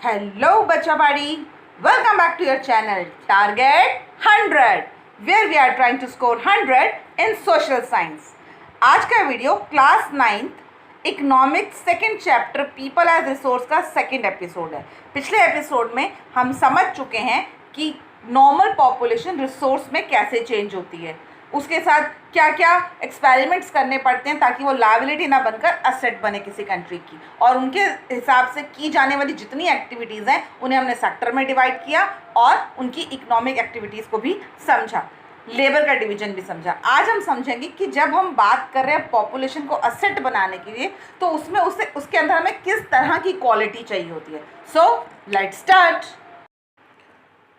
Hello, Bachapadi. Welcome back to your channel Target 100, where we are trying to score 100 in social science. आज का video class 9th economics second chapter people as resource का second episode है। पिछले episode में हम समझ चुके हैं कि नॉर्मल पॉपुलेशन रिसोर्स में कैसे चेंज होती है, उसके साथ क्या क्या एक्सपेरिमेंट्स करने पड़ते हैं ताकि वो लायबिलिटी ना बनकर असेट बने किसी कंट्री की, और उनके हिसाब से की जाने वाली जितनी एक्टिविटीज़ हैं उन्हें हमने सेक्टर में डिवाइड किया और उनकी इकोनॉमिक एक्टिविटीज़ को भी समझा, लेबर का डिवीजन भी समझा। आज हम समझेंगे कि जब हम बात कर रहे हैं पॉपुलेशन को असेट बनाने के लिए तो उसमें उसके अंदर हमें किस तरह की क्वालिटी चाहिए होती है। So let's start.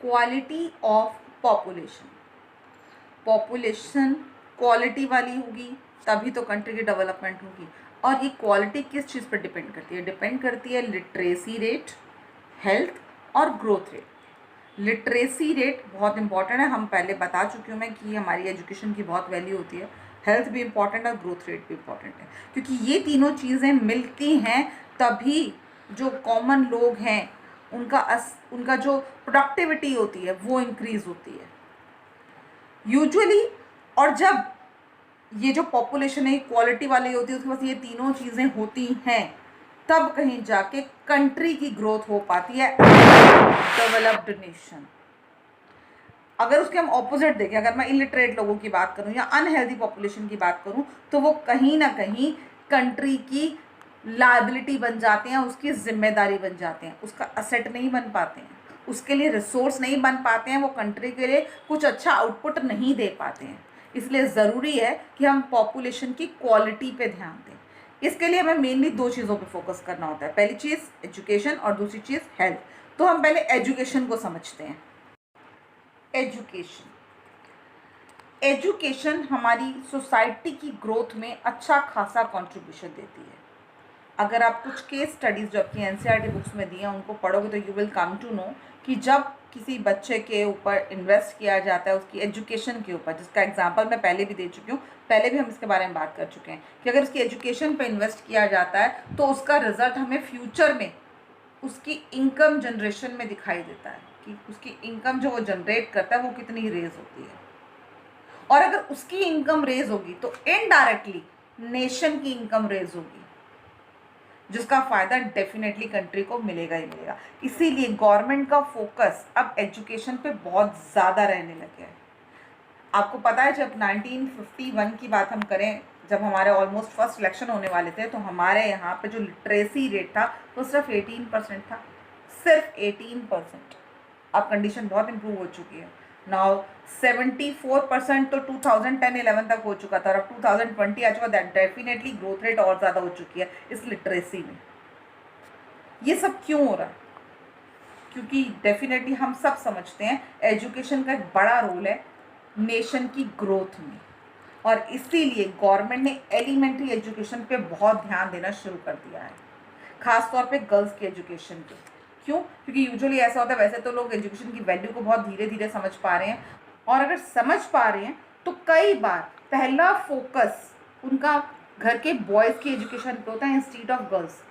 Quality of population. Population quality वाली होगी तभी तो कंट्री की डेवलपमेंट होगी। और ये क्वालिटी किस चीज़ पर डिपेंड करती है? डिपेंड करती है लिटरेसी रेट, हेल्थ और ग्रोथ रेट। लिटरेसी रेट बहुत इंपॉर्टेंट है, हम पहले बता चुकी हूँ मैं कि हमारी एजुकेशन की बहुत वैल्यू होती है। हेल्थ भी इम्पॉर्टेंट है, ग्रोथ रेट भी इम्पॉर्टेंट है, क्योंकि ये तीनों चीज़ें मिलती हैं तभी जो कॉमन लोग हैं उनका जो प्रोडक्टिविटी होती है वो इंक्रीज़ होती है यूजुअली। और जब ये जो पॉपुलेशन है क्वालिटी वाली होती है, उसके पास ये तीनों चीज़ें होती हैं, तब कहीं जाके कंट्री की ग्रोथ हो पाती है डेवलप्ड नेशन। अगर उसके हम ऑपोजिट देखें, अगर मैं इलिटरेट लोगों की बात करूं या अनहेल्दी पॉपुलेशन की बात करूं, तो वो कहीं ना कहीं कंट्री की लायबिलिटी बन जाते हैं, उसकी जिम्मेदारी बन जाते हैं, उसका असेट नहीं बन पाते हैं, उसके लिए रिसोर्स नहीं बन पाते हैं, वो कंट्री के लिए कुछ अच्छा आउटपुट नहीं दे पाते हैं। इसलिए ज़रूरी है कि हम पॉपुलेशन की क्वालिटी पे ध्यान दें। इसके लिए हमें मेनली दो चीज़ों पे फोकस करना होता है, पहली चीज़ एजुकेशन और दूसरी चीज़ हेल्थ। तो हम पहले एजुकेशन को समझते हैं। एजुकेशन हमारी सोसाइटी की ग्रोथ में अच्छा खासा कंट्रीब्यूशन देती है। अगर आप कुछ केस स्टडीज़ जो आपकी एनसीईआरटी बुक्स में दी हैं उनको पढ़ोगे तो you will come to know कि जब किसी बच्चे के ऊपर इन्वेस्ट किया जाता है, उसकी एजुकेशन के ऊपर, जिसका एग्जांपल मैं पहले भी दे चुकी हूँ, पहले भी हम इसके बारे में बात कर चुके हैं कि अगर उसकी एजुकेशन पे इन्वेस्ट किया जाता है तो उसका रिजल्ट हमें फ्यूचर में उसकी इनकम जनरेशन में दिखाई देता है कि उसकी इनकम जो वो जनरेट करता है वो कितनी रेज होती है। और अगर उसकी इनकम रेज होगी तो इनडायरेक्टली नेशन की इनकम रेज होगी, जिसका फ़ायदा डेफिनेटली कंट्री को मिलेगा ही मिलेगा। इसीलिए गवर्नमेंट का फोकस अब एजुकेशन पे बहुत ज़्यादा रहने लगे है। आपको पता है जब 1951 की बात हम करें, जब हमारे ऑलमोस्ट फर्स्ट इलेक्शन होने वाले थे, तो हमारे यहाँ पे जो लिटरेसी रेट था वो सिर्फ 18% था, सिर्फ 18%। अब कंडीशन बहुत इम्प्रूव हो चुकी है। नाउ 74% तो 2010-11 तक हो चुका था, और अब 2020 आ चुका। दैट डेफिनेटली ग्रोथ रेट और ज़्यादा हो चुकी है इस लिटरेसी में। ये सब क्यों हो रहा है? क्योंकि डेफिनेटली हम सब समझते हैं एजुकेशन का एक बड़ा रोल है नेशन की ग्रोथ में, और इसीलिए गवर्नमेंट ने एलिमेंट्री एजुकेशन पे बहुत ध्यान देना शुरू कर दिया है, खासतौर पे गर्ल्स की एजुकेशन पे। क्यों? क्योंकि यूजुअली ऐसा होता है, वैसे तो लोग एजुकेशन की वैल्यू को बहुत धीरे धीरे समझ पा रहे हैं, और अगर समझ पा रहे हैं तो कई बार पहला फोकस उनका घर के बॉयज़ की एजुकेशन पे होता है इंस्टीड ऑफ गर्ल्स।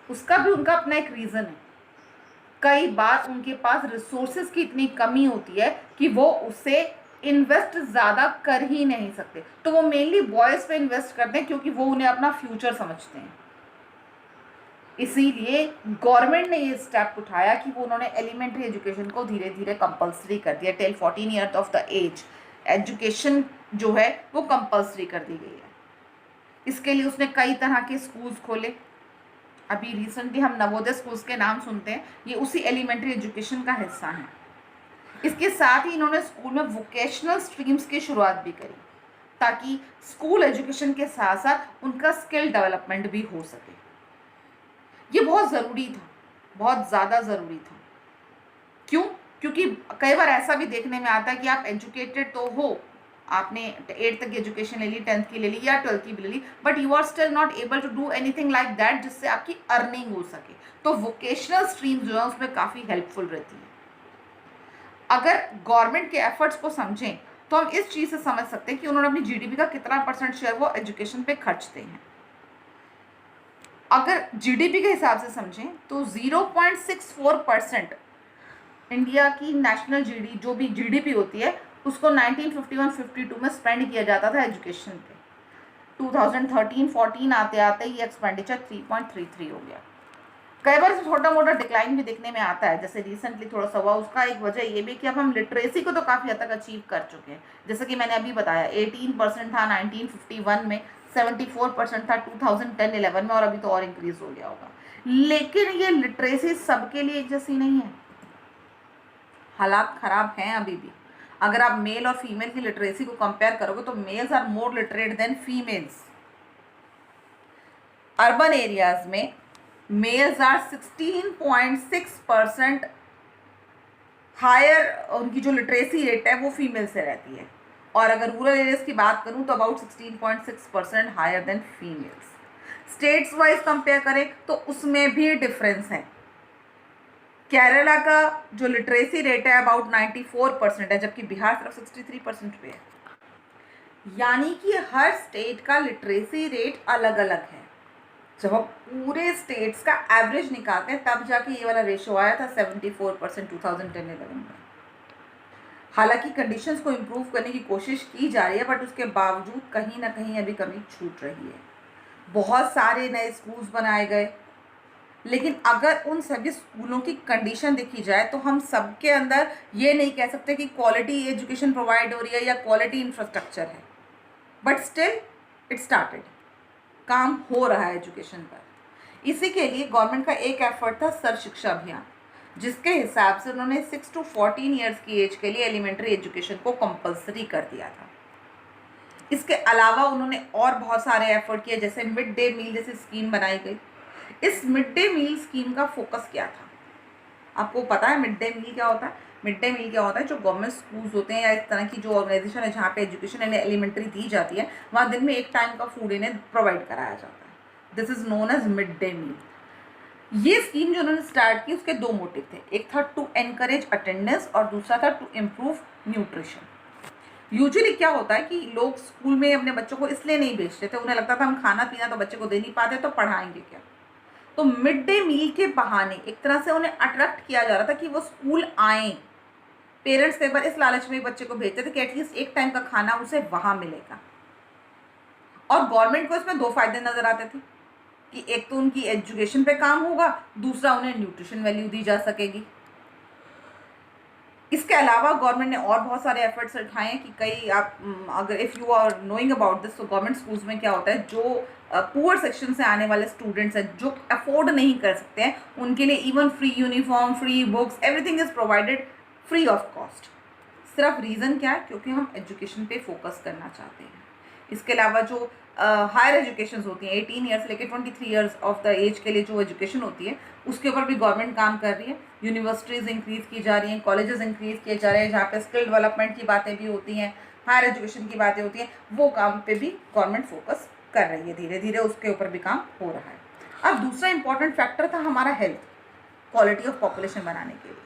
उसका भी उनका अपना एक रीज़न है। कई बार उनके पास रिसोर्सेज की इतनी कमी होती है कि वो उसे इन्वेस्ट ज़्यादा कर ही नहीं सकते, तो वो मेनली बॉयज़ पे इन्वेस्ट करते हैं क्योंकि वो उन्हें अपना फ्यूचर समझते हैं। इसीलिए गवर्नमेंट ने ये स्टेप उठाया कि वो उन्होंने एलिमेंट्री एजुकेशन को धीरे धीरे कंपलसरी कर दिया। Till 14 years of the age education जो है वो कंपलसरी कर दी गई है। इसके लिए उसने कई तरह के स्कूल्स खोले। अभी रिसेंटली हम नवोदय स्कूल्स के नाम सुनते हैं, ये उसी एलिमेंट्री एजुकेशन का हिस्सा हैं। इसके साथ ही इन्होंने स्कूल में वोकेशनल स्ट्रीम्स की शुरुआत भी करी, ताकि स्कूल एजुकेशन के साथ साथ उनका स्किल डेवलपमेंट भी हो सके। ये बहुत ज़रूरी था, बहुत ज़्यादा ज़रूरी था। क्यों? क्योंकि कई बार ऐसा भी देखने में आता है कि आप एजुकेटेड तो हो, आपने 8th तक की एजुकेशन ले ली, 10th की ले ली या 12th की भी ले ली, but you are still not able to do anything like that जिससे आपकी अर्निंग हो सके। तो वोकेशनल स्ट्रीम जो है उसमें काफ़ी हेल्पफुल रहती है। अगर गवर्नमेंट के एफर्ट्स को समझें तो हम इस चीज़ से समझ सकते हैं कि उन्होंने अपनी जीडीपी का कितना % शेयर वो एजुकेशन पे खर्चते हैं। अगर जीडीपी के हिसाब से समझें तो 0.64% इंडिया की नेशनल जीडी जो भी जीडीपी होती है उसको 1951-52 में स्पेंड किया जाता था एजुकेशन पे। 2013-14 आते आते ये एक्सपेंडिचर 3.33 हो गया। कई बार से छोटा मोटा डिक्लाइन भी देखने में आता है, जैसे रिसेंटली थोड़ा सा हुआ। उसका एक वजह ये भी कि अब हम लिटरेसी को तो काफ़ी हद तक अचीव कर चुके हैं। जैसे कि मैंने अभी बताया 18% था 1951 में, 74% था 2010-11 में, और अभी तो और इंक्रीज हो गया होगा। लेकिन ये लिटरेसी सबके लिए एक जैसी नहीं है, हालात खराब हैं अभी भी। अगर आप मेल और फीमेल की लिटरेसी को कंपेयर करोगे तो males are more literate than females. Urban areas में मेल्स आर 16.6% हायर, उनकी जो लिटरेसी रेट है वो फीमेल से रहती है। और अगर रूरल एरियाज की बात करूं तो about 16.6% higher than females. States wise compare करें तो उसमें भी डिफरेंस है। केरला का जो लिटरेसी रेट है अबाउट 94% है, जबकि बिहार सिर्फ 63% पे है। यानी कि हर स्टेट का लिटरेसी रेट अलग अलग है। जब हम पूरे स्टेट्स का एवरेज निकालते हैं तब जाके ये वाला रेशो आया था 74% 2010-11 में। हालांकि कंडीशंस को इम्प्रूव करने की कोशिश की जा रही है, बट उसके बावजूद कहीं ना कहीं अभी कमी छूट रही है। बहुत सारे नए स्कूल्स बनाए गए, लेकिन अगर उन सभी स्कूलों की कंडीशन देखी जाए तो हम सबके अंदर ये नहीं कह सकते कि क्वालिटी एजुकेशन प्रोवाइड हो रही है या क्वालिटी इंफ्रास्ट्रक्चर है। बट स्टिल इट स्टार्टेड, काम हो रहा है एजुकेशन पर। इसी के लिए गवर्नमेंट का एक एफर्ट था सर्व शिक्षा अभियान, जिसके हिसाब से उन्होंने 6 to 14 ईयर्स की एज के लिए एलिमेंट्री एजुकेशन को कंपलसरी कर दिया था। इसके अलावा उन्होंने और बहुत सारे एफर्ट किए, जैसे मिड डे मील जैसी स्कीम बनाई गई। इस मिड डे मील स्कीम का फोकस क्या था? आपको पता है मिड डे मील क्या होता है? मिड डे मील क्या होता है, जो गवर्नमेंट स्कूल्स होते हैं या इस तरह की जो ऑर्गेनाइजेशन है जहाँ पे एजुकेशन यानी एलिमेंट्री दी जाती है, वहाँ दिन में एक टाइम का फूड इन्हें प्रोवाइड कराया जाता है। This is known as mid day meal. ये स्कीम जो उन्होंने स्टार्ट की उसके दो मोटिव थे। एक था टू एनकरेज अटेंडेंस और दूसरा था टू इम्प्रूव न्यूट्रिशन। यूजुअली क्या होता है कि लोग स्कूल में अपने बच्चों को इसलिए नहीं भेजते थे, उन्हें लगता था हम खाना पीना तो बच्चे को दे नहीं पाते तो पढ़ाएंगे क्या। तो मिड डे मील के बहाने एक तरह से उन्हें अट्रैक्ट किया जा रहा था कि वो स्कूल आएँ। पेरेंट्स कई बार इस लालच में बच्चे को भेजते थे कि एटलीस्ट एक टाइम का खाना उसे वहाँ मिलेगा। और गवर्नमेंट को इसमें दो फायदे नज़र आते थे कि एक तो उनकी एजुकेशन पे काम होगा, दूसरा उन्हें न्यूट्रिशन वैल्यू दी जा सकेगी। इसके अलावा गवर्नमेंट ने और बहुत सारे एफर्ट्स उठाए हैं कि कई आप अगर if you are knowing about this, तो गवर्नमेंट स्कूल्स में क्या होता है, जो पुअर सेक्शन से आने वाले स्टूडेंट्स हैं जो अफोर्ड नहीं कर सकते हैं, उनके लिए even free uniform, free books, everything is provided free of cost. सिर्फ रीज़न क्या है? क्योंकि हम एजुकेशन पे फोकस करना चाहते हैं। इसके अलावा जो हायर एजुकेशन होती हैं 18 ईयर्स लेके 23 ईयर्स ऑफ द एज के लिए जो एजुकेशन होती है उसके ऊपर भी गवर्नमेंट काम कर रही है। यूनिवर्सिटीज़ इंक्रीज़ की जा रही हैं, कॉलेजेस इंक्रीज़ किए जा रहे हैं, जहाँ पे स्किल डेवलपमेंट की बातें भी होती हैं, हायर एजुकेशन की बातें होती हैं, वो काम पे भी गवर्नमेंट फोकस कर रही है। धीरे धीरे उसके ऊपर भी काम हो रहा है। अब दूसरा इंपॉर्टेंट फैक्टर था हमारा हेल्थ, क्वालिटी ऑफ पॉपुलेशन बनाने के लिए।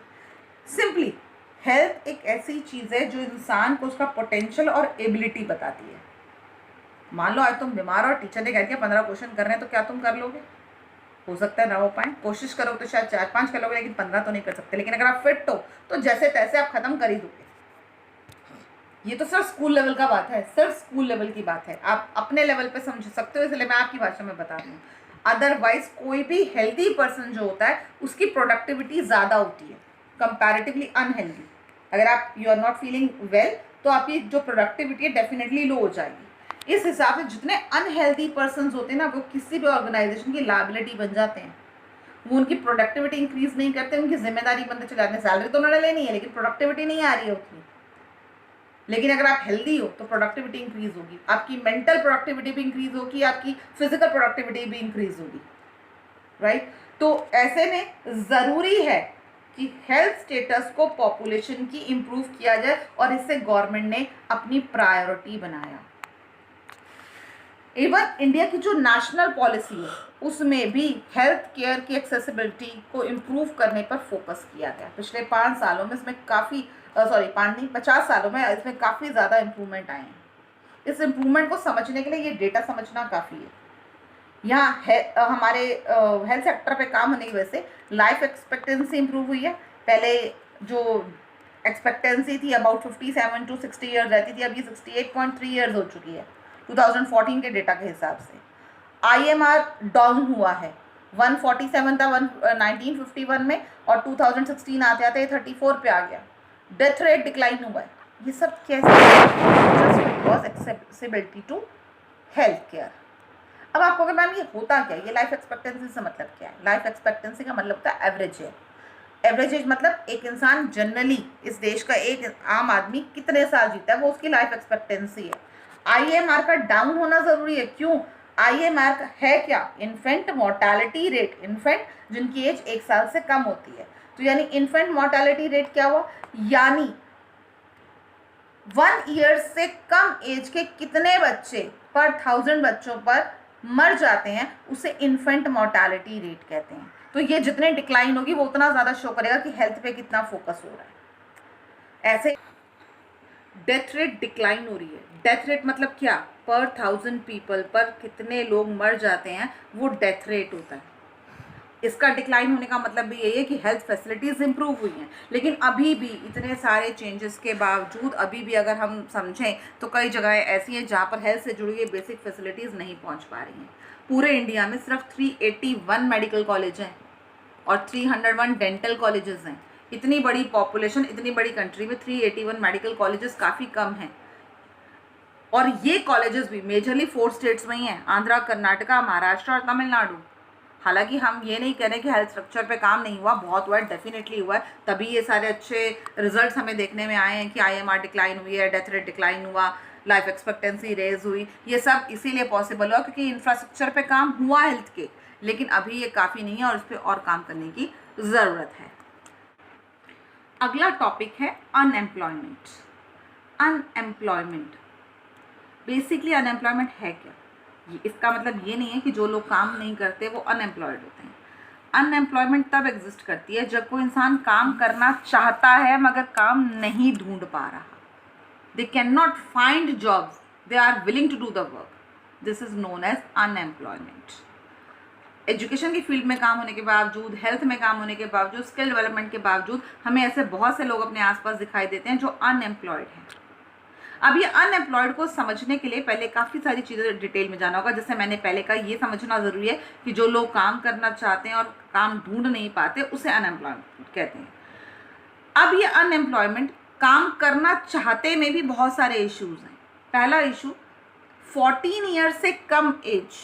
सिंपली हेल्थ एक ऐसी चीज़ है जो इंसान को उसका पोटेंशियल और एबिलिटी बताती है। मान लो आज तुम बीमार और टीचर ने कह दिया 15 क्वेश्चन कर रहे हैं, तो क्या तुम कर लोगे? हो सकता है ना हो पाए, कोशिश करो तो शायद 4-5 कर लोगे, लेकिन 15 तो नहीं कर सकते। लेकिन अगर आप फिट हो तो जैसे तैसे आप खत्म कर ही दोगे। ये तो सिर्फ स्कूल लेवल का बात है, सिर्फ स्कूल लेवल की बात है। आप अपने लेवल पे समझ सकते हो, इसलिए मैं आपकी भाषा में बता रही हूँ। अदरवाइज कोई भी हेल्दी पर्सन जो होता है उसकी प्रोडक्टिविटी ज़्यादा होती है कंपैरेटिवली अनहेल्दी। अगर आप you are not feeling well तो आपकी जो प्रोडक्टिविटी है डेफिनेटली लो हो जाएगी। इस हिसाब से जितने अनहेल्दी पर्सन होते हैं ना, वो किसी भी ऑर्गेनाइजेशन की लायबिलिटी बन जाते हैं। वो उनकी प्रोडक्टिविटी इंक्रीज नहीं करते, उनकी जिम्मेदारी बनते चले जाते हैं। सैलरी तो उन्होंने लेनी है लेकिन प्रोडक्टिविटी नहीं आ रही है उतनी। लेकिन अगर आप हेल्दी हो तो प्रोडक्टिविटी इंक्रीज होगी, आपकी मेंटल प्रोडक्टिविटी भी इंक्रीज होगी, आपकी फिजिकल प्रोडक्टिविटी भी इंक्रीज होगी, राइट। तो ऐसे में ज़रूरी है कि हेल्थ स्टेटस को पॉपुलेशन की इम्प्रूव किया जाए, और इससे गवर्नमेंट ने अपनी प्रायोरिटी बनाया। इवन इंडिया की जो नेशनल पॉलिसी है उसमें भी हेल्थ केयर की एक्सेसिबिलिटी को इम्प्रूव करने पर फोकस किया गया। पिछले 5 सालों में इसमें काफ़ी 50 सालों में इसमें काफ़ी ज़्यादा इम्प्रूवमेंट आए हैं। इस इम्प्रूवमेंट को समझने के लिए ये डेटा समझना काफ़ी है। यहाँ हमारे हेल्थ सेक्टर पे काम होने की वजह से लाइफ एक्सपेक्टेंसी इंप्रूव हुई है। पहले जो एक्सपेक्टेंसी थी अबाउट 57 to 60 ईयर्स रहती थी, अभी 68.3 ईयर्स हो चुकी है 2014 के डेटा के हिसाब से। IMR डाउन हुआ है, 147 था 1951 में, और 2016 आते आते 34 पे आ गया। डेथ रेट डिक्लाइन हुआ है। ये सब कैसे? Just because accessibility to health care. अब आप कहोगे मैम ये होता क्या है, ये लाइफ एक्सपेक्टेंसी से मतलब क्या है? लाइफ एक्सपेक्टेंसी का मतलब होता है एवरेज एज। एवरेज एज मतलब एक इंसान जनरली, इस देश का एक आम आदमी कितने साल जीता है, वो उसकी लाइफ एक्सपेक्टेंसी है। IMR का डाउन होना जरूरी है। क्यों? IMR है क्या? Infant mortality rate. इन्फेंट जिनकी एज 1 साल से कम होती है, तो यानी इन्फेंट मोर्टालिटी रेट क्या हुआ? यानी 1 ईयर से कम एज के कितने बच्चे पर 1000 बच्चों पर मर जाते हैं, उसे इन्फेंट मोर्टालिटी रेट कहते हैं। तो ये जितने डिक्लाइन होगी वो उतना ज़्यादा शो करेगा कि हेल्थ पे कितना फोकस हो रहा है। ऐसे डेथ रेट डिक्लाइन हो रही है। डेथ रेट मतलब क्या? पर 1000 पीपल पर कितने लोग मर जाते हैं, वो डेथ रेट होता है। इसका डिक्लाइन होने का मतलब भी यही है कि हेल्थ फैसिलिटीज़ इंप्रूव हुई हैं, लेकिन अभी भी इतने सारे चेंजेस के बावजूद अभी भी अगर हम समझें तो कई जगहें ऐसी हैं जहाँ पर हेल्थ से जुड़ी हुई बेसिक फैसिलिटीज़ नहीं पहुँच पा रही हैं। पूरे इंडिया में सिर्फ 381 मेडिकल कॉलेज हैं और 301 डेंटल कॉलेजेस हैं। इतनी बड़ी पॉपुलेशन, इतनी बड़ी कंट्री में 381 मेडिकल कॉलेजेस काफ़ी कम हैं। और ये कॉलेजेस भी मेजरली 4 स्टेट्स में ही हैं, आंध्रा, कर्नाटका, महाराष्ट्र और तमिलनाडु। हालांकि हम ये नहीं कह रहे कि हेल्थ स्ट्रक्चर पे काम नहीं हुआ, बहुत हुआ है, डेफिनेटली हुआ है, तभी ये सारे अच्छे रिजल्ट्स हमें देखने में आए हैं कि IMR डिक्लाइन हुई है, डेथ रेट डिक्लाइन हुआ, लाइफ एक्सपेक्टेंसी रेज हुई। ये सब इसीलिए पॉसिबल हुआ क्योंकि इंफ्रास्ट्रक्चर पे काम हुआ हेल्थ के, लेकिन अभी ये काफ़ी नहीं है और इस पर और काम करने की ज़रूरत है। अगला टॉपिक है अनएम्प्लॉयमेंट। अनएम्प्लॉयमेंट बेसिकली अनएम्प्लॉयमेंट है क्या? इसका मतलब ये नहीं है कि जो लोग काम नहीं करते वो अनएम्प्लॉयड होते हैं। अनएम्प्लॉयमेंट तब एग्जिस्ट करती है जब कोई इंसान काम करना चाहता है मगर काम नहीं ढूंढ पा रहा। They can not find jobs, they are willing to do the work, this is known as unemployment. Education की फील्ड में काम होने के बावजूद, हेल्थ में काम होने के बावजूद, स्किल डेवलपमेंट के बावजूद हमें ऐसे बहुत से लोग अपने आसपास दिखाई देते हैं जो अनएम्प्लॉयड हैं। अब ये अनएम्प्लॉयड को समझने के लिए पहले काफ़ी सारी चीज़ें डिटेल में जाना होगा। जैसे मैंने पहले कहा, ये समझना ज़रूरी है कि जो लोग काम करना चाहते हैं और काम ढूंढ नहीं पाते उसे अनएम्प्लॉयमेंट कहते हैं। अब ये अनएम्प्लॉयमेंट, काम करना चाहते में भी बहुत सारे इश्यूज हैं। पहला इशू, 14 ईयर से कम एज,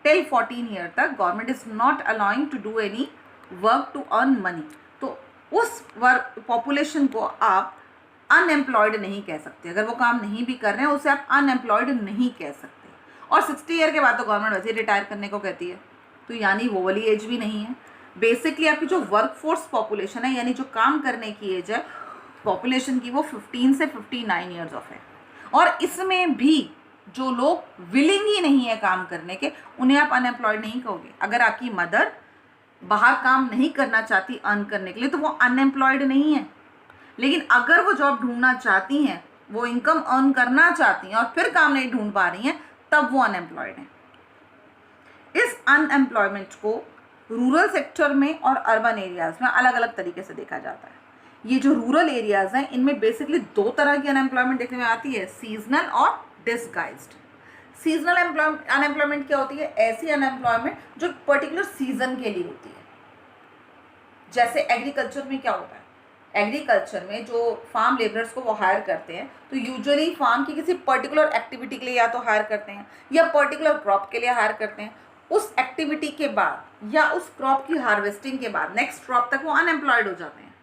टिल 14 ईयर तक government is not allowing to do any work to earn money. तो उस वर्क पॉपुलेशन को आप अनएम्प्लॉयड नहीं कह सकते। अगर वो काम नहीं भी कर रहे हैं उसे आप अनएम्प्लॉयड नहीं कह सकते। और 60 ईयर के बाद तो गवर्नमेंट वैसे ही रिटायर करने को कहती है, तो यानी वो वाली एज भी नहीं है। बेसिकली आपकी जो वर्कफोर्स पॉपुलेशन है, यानी जो काम करने की एज है पॉपुलेशन की, वो 15 से 59 ईयर्स ऑफ है। और इसमें भी जो लोग विलिंग ही नहीं है काम करने के, उन्हें आप अनएम्प्लॉयड नहीं कहोगे। अगर आपकी मदर बाहर काम नहीं करना चाहती अर्न करने के लिए तो वो अनएम्प्लॉयड नहीं है, लेकिन अगर वो जॉब ढूंढना चाहती हैं, वो इनकम अर्न करना चाहती हैं और फिर काम नहीं ढूंढ पा रही हैं, तब वो अनएम्प्लॉयड हैं। इस अनएम्प्लॉयमेंट को रूरल सेक्टर में और अर्बन एरियाज में अलग अलग तरीके से देखा जाता है। ये जो रूरल एरियाज हैं, इनमें बेसिकली 2 तरह की अनएम्प्लॉयमेंट देखने में आती है, सीजनल और डिसगाइज्ड। सीजनल अनएम्प्लॉयमेंट क्या होती है? ऐसी अनएम्प्लॉयमेंट जो पर्टिकुलर सीजन के लिए होती है। जैसे एग्रीकल्चर में क्या होता है, एग्रीकल्चर में जो फार्म लेबरर्स को वो हायर करते हैं, तो यूजुअली फार्म की किसी पर्टिकुलर एक्टिविटी के लिए या तो हायर करते हैं या पर्टिकुलर क्रॉप के लिए हायर करते हैं। उस एक्टिविटी के बाद या उस क्रॉप की हार्वेस्टिंग के बाद नेक्स्ट क्रॉप तक वो अनएम्प्लॉयड हो जाते हैं।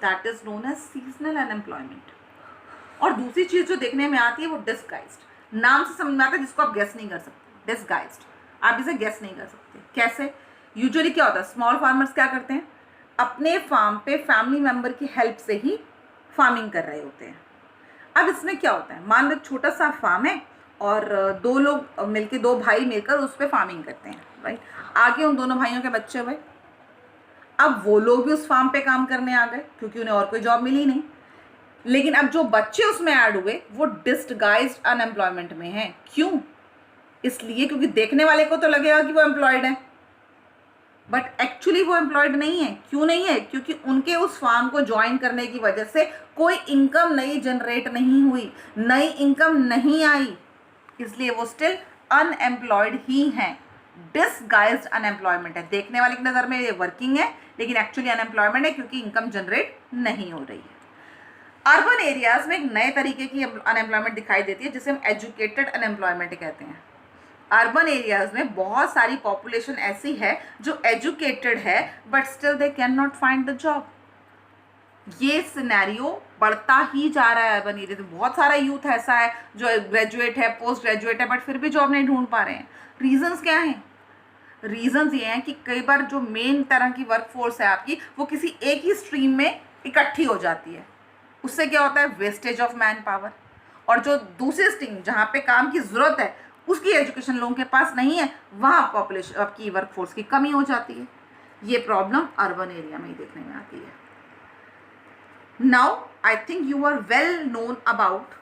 That is known as seasonal unemployment. और दूसरी चीज़ जो देखने में आती है वो डिसगाइज्ड। नाम से समझ में आता है, जिसको आप गेस नहीं कर सकते। डिसगाइज्ड, आप इसे गेस नहीं कर सकते। कैसे? यूजुअली क्या होता है, स्मॉल फार्मर्स क्या करते हैं, अपने फार्म पे फैमिली मेंबर की हेल्प से ही फार्मिंग कर रहे होते हैं। अब इसमें क्या होता है, मान लो छोटा सा फार्म है और 2 लोग मिलके, 2 भाई मिलकर उस पर फार्मिंग करते हैं, राइट। आगे उन दोनों भाइयों के बच्चे हुए, अब वो लोग भी उस फार्म पे काम करने आ गए क्योंकि उन्हें और कोई जॉब मिली नहीं। लेकिन अब जो बच्चे उसमें ऐड हुए वो डिसगाइज्ड अनएम्प्लॉयमेंट में हैं। क्यों? इसलिए क्योंकि देखने वाले को तो लगेगा कि वो एम्प्लॉयड है, बट एक्चुअली वो एम्प्लॉयड नहीं है। क्यों नहीं है? क्योंकि उनके उस फार्म को ज्वाइन करने की वजह से कोई इनकम नई जनरेट नहीं हुई, नई इनकम नहीं आई, इसलिए वो स्टिल अनएम्प्लॉयड ही हैं। डिसगाइज्ड अनएम्प्लॉयमेंट है, देखने वाले की नज़र में ये वर्किंग है लेकिन एक्चुअली अनएम्प्लॉयमेंट है क्योंकि इनकम जनरेट नहीं हो रही है। अर्बन एरियाज में एक नए तरीके की अनएम्प्लॉयमेंट दिखाई देती है जिसे हम एजुकेटेड अनएम्प्लॉयमेंट कहते हैं। अर्बन एरियाज में बहुत सारी पॉपुलेशन ऐसी है जो एजुकेटेड है but still they can not find the job. ये सिनेरियो बढ़ता ही जा रहा है अर्बन एरिया में। बहुत सारा यूथ ऐसा है जो ग्रेजुएट है, पोस्ट ग्रेजुएट है, बट फिर भी जॉब नहीं ढूंढ पा रहे हैं। रीजंस क्या हैं? रीजंस ये हैं कि कई बार जो मेन तरह की वर्कफोर्स है आपकी वो किसी एक ही स्ट्रीम में इकट्ठी हो जाती है। उससे क्या होता है? Wastage of man power. और जो दूसरी स्ट्रीम जहाँ पे काम की ज़रूरत है उसकी एजुकेशन लोगों के पास नहीं है, वहाँ पॉपुलेशन आपकी वर्कफोर्स की कमी हो जाती है। ये प्रॉब्लम अर्बन एरिया में ही देखने में आती है। Now I think you are well known about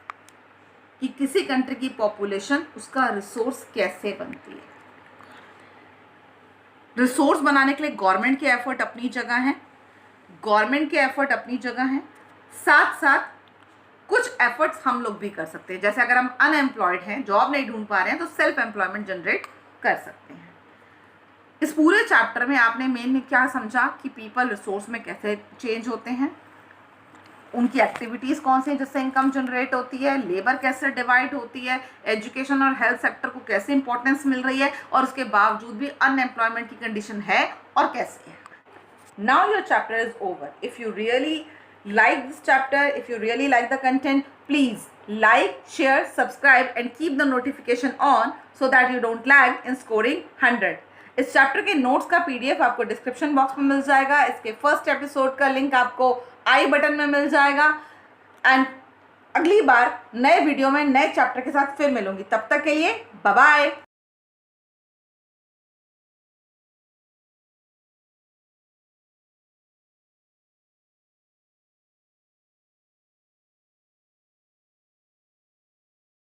कि किसी कंट्री की पॉपुलेशन उसका रिसोर्स कैसे बनती है। रिसोर्स बनाने के लिए गवर्नमेंट के एफर्ट अपनी जगह है, गवर्नमेंट के एफर्ट अपनी जगह हैं, साथ साथ कुछ एफर्ट्स हम लोग भी कर सकते हैं। जैसे अगर हम अनएम्प्लॉयड हैं, जॉब नहीं ढूंढ पा रहे हैं, तो सेल्फ एम्प्लॉयमेंट जनरेट कर सकते हैं। इस पूरे चैप्टर में आपने मेन क्या समझा कि पीपल रिसोर्स में कैसे चेंज होते हैं, उनकी एक्टिविटीज़ कौन सी हैं जिससे इनकम जनरेट होती है, लेबर कैसे डिवाइड होती है, एजुकेशन और हेल्थ सेक्टर को कैसे इंपॉर्टेंस मिल रही है और उसके बावजूद भी अनएम्प्लॉयमेंट की कंडीशन है और कैसे है। Now your chapter is over. If you really like this chapter, if you really like the content, please like, share, subscribe and keep the notification on so that you don't lag in scoring 100. इस chapter के notes का PDF आपको description box में मिल जाएगा। इसके first episode का link आपको आई button में मिल जाएगा। एंड अगली बार नए वीडियो में नए चैप्टर के साथ फिर मिलूंगी। तब तक के लिए बाय बाय।